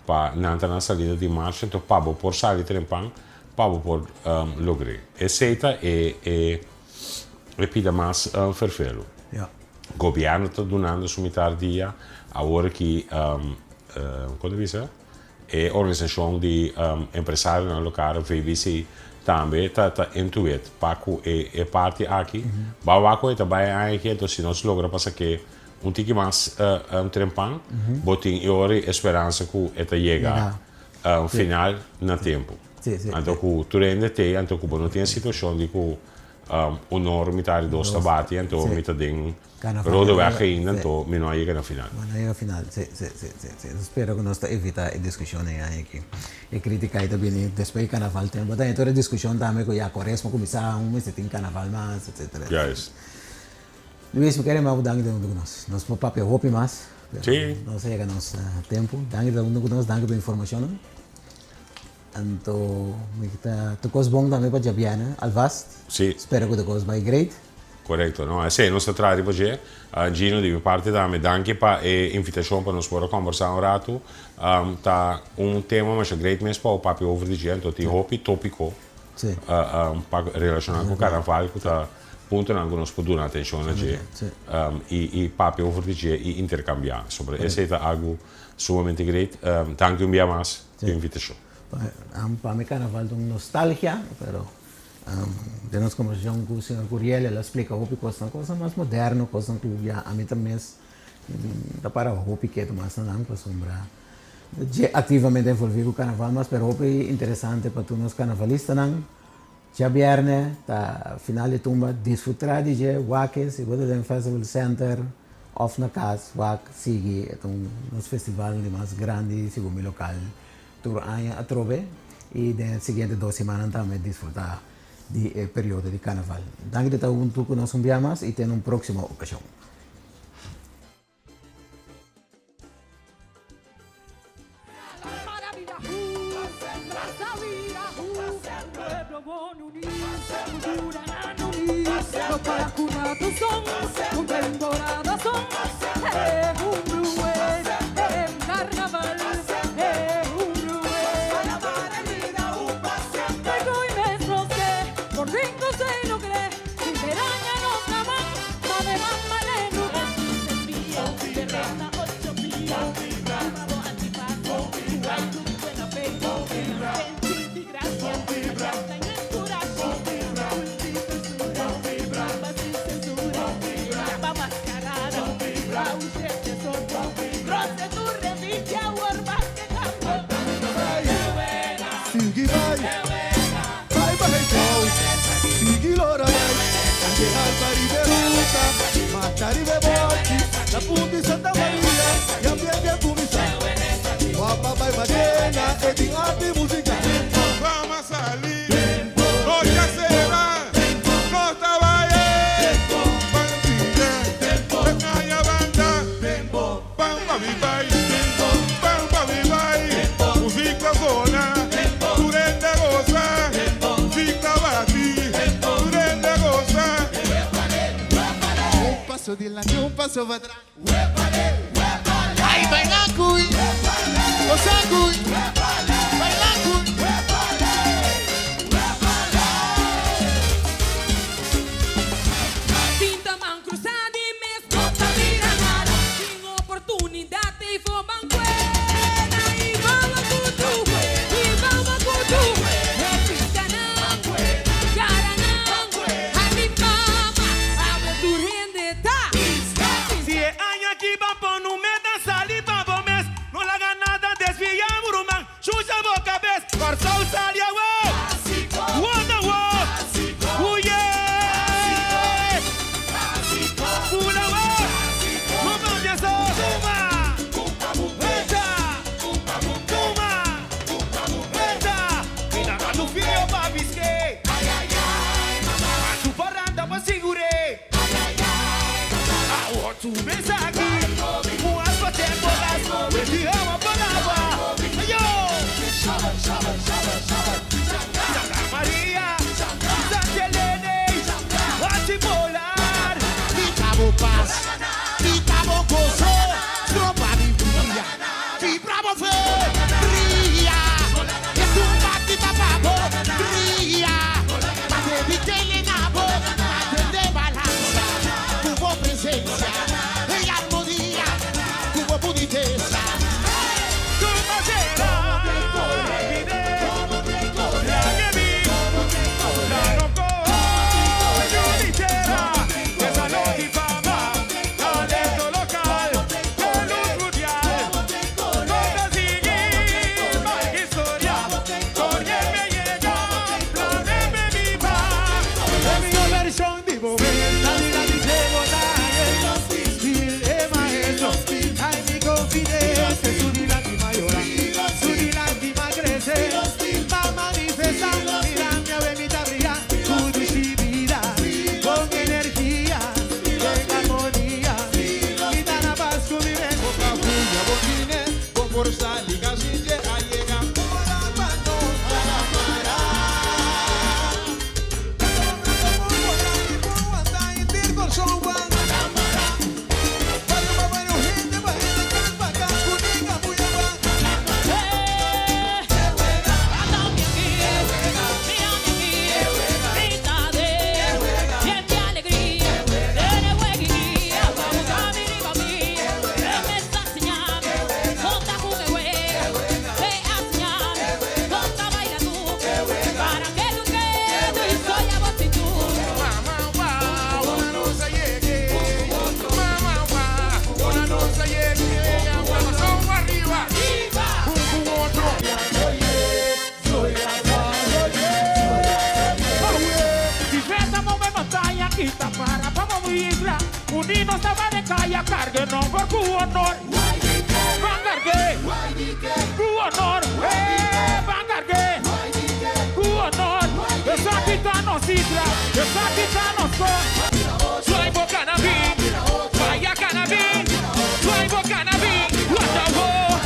pa nanta na salida di marcia to pabo por salire trempan pabo por logre e seta e pida mais vervelo. O governo está donando su tardia a hora que quando dice e organização de empresários no local VBC também está intuit paco e parte aqui bawaco e também aqui então se nós logra passar que tique mais trempan botin e ora esperança que eta chega final na tempo então que tu rende te então que não tem situação de que enormità dos tabati então mita den rodo weg in então mi non llega na final sì spero che nostra evita e discussione anche e critica também depois carnaval tempo da então discussione também com a coresma começar mese tem carnaval mais etc Luis me queremos mudar de nós papia hopi mais não sei que nosso tempo danke de nós danke pela informação então tu cos bom também para Djabièrnè alvast sì spero che tu cos vai great Corretto, no? Se non sta tra ripoge, Gino di parte da me danke pa e invitation per nos para conversar un rato, ta un tema mas great mes pa o papi over di gente, ti hopi topico, Sì. pa relacionado con carnaval, ta punto non nos può dare attenzione a i papi over di gente e intercambiare, sobre e se algo sumamente great, danke un dia mas, invitation. Para mí carnaval es nostalgia, pero tenemos conversación con el señor Curiel, él explica cosas más modernas, cosas que ya a mí también es para hopi que más no dan sombra. Activamente envolvido con carnaval, mas pero hopi interesante para todos los carnavalistas nan. Djabièrnè, ta final de tumba, disfrutar de je, wake, si vos en festival center, off na casa, wake, sigue, es un festival más grande, sigue mi local. Tur año a trove y de siguiente 2 semanas también disfrutar del periodo de carnaval. Danke de estar junto con nosotros un día más y tener una próxima ocasión. La punta di Santa Maria, e a piedi a Tunisia. Guapa, vai, bacana, e di arte e musica. Vamos a salir, no ya será, no estaba ahí. Bandilla, pequeña banda, pampa mi país, pampa mi país. Música sola, durende goza, música bati, durende goza. Un passo di là, un passo va atrás. Ay, baila cuy, goza cuy, baila cuy. Pinta man cruzada y me escota mirar. Sin oportunidad y fue banquena. Y vamos a cutu, y vamos a cutu. Pintanán, yaranán, a mi mama, habla tu rendeta. Si es año aquí, vamos, no me dan salir, vamos, mes. No la ganada desvía, burumán. Chucha boca, ves, por sol salió, wow. Wanda, wow. Uye. Pula, wow. No me eso. Tuma. Veta. Tuma. Veta. Mira, a tu filho, babisque. A tu paranda, pa segure. A tu mesa aqui. Umas patecolas. Eu te amo a palavra. Yo. Santa Maria. Santa Helene. Bate polar. Ficavo paz, ficavo gozo, tropa mi fria. Fi bravo fe, ria. E tu batti papavo, ria. Ma devi che le nabo, ma de balanza. Tuvo presencia, e armonia, tuvo puditezza. Como honor. Bangarge, tu honor. Bangarge, tu honor. Essa aqui tá no citra, essa aqui tá no som. Sua boca na vim, vai a canabim. Sua boca na vim, what the war.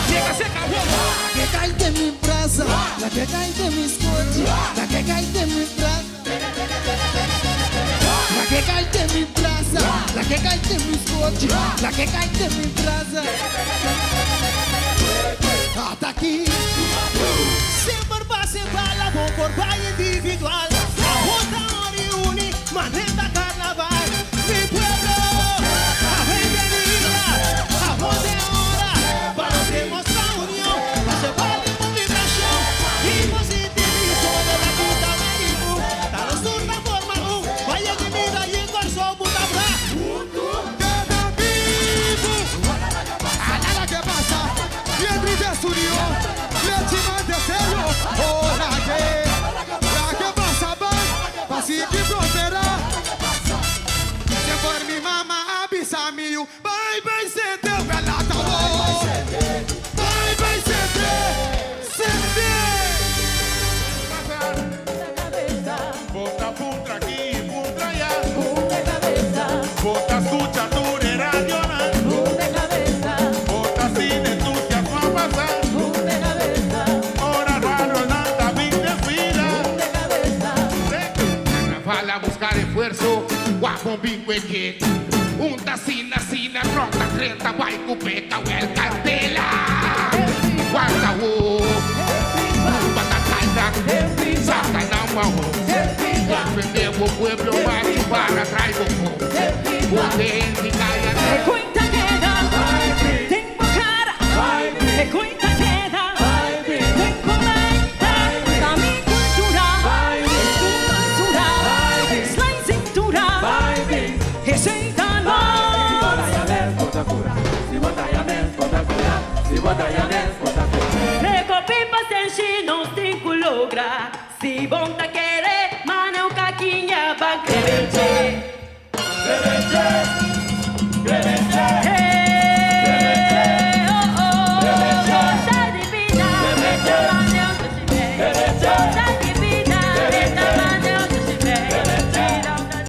Chega, seca, war. Que cai de mi brasa, la que cai de mi scotch, la que cai de mi brasa. La que cai de mi brasa, la que cai de mi scotch, la que cai de mi brasa. Hasta aqui. Sem barba, sem bala, bom corpo individual. A outra hora une, maneta carnaval. Mi pueblo, a bienvenida, a voz de hora, para demostrar união, para separar de vibração. E positivismo de la puta Maribu, tá no sur na forma vai a vida e encorçou puta pra. Queda vivo. Nada que pasa. Y el brilla su unión. Le chima de celo. Hola que. La que pasa va. Así que prospera. Se por mi mamá avisa mío. Bye bye se te pelata vos. Bye bye se te. Se te. Bota puntra aquí, puntra allá. Bota escucha tu de radio. Bota sin entusiasmo a pasar. Ahora raro nada bien de fila. Carnaval a buscar esfuerzo, guapo bingo que sina, pronta, 30, vai cupeca, o el candela. Guarda o batacalda, saca na mão. Defender o pueblo, vai para trás do povo. O dente cai Me cuenta queda, tengo cara, me cuenta queda, tengo mente, da mi cultura, es tu basura, es la cintura, es el Recopipa senshi non stinculogra, si bonta quere, ma non caquinha va creveche.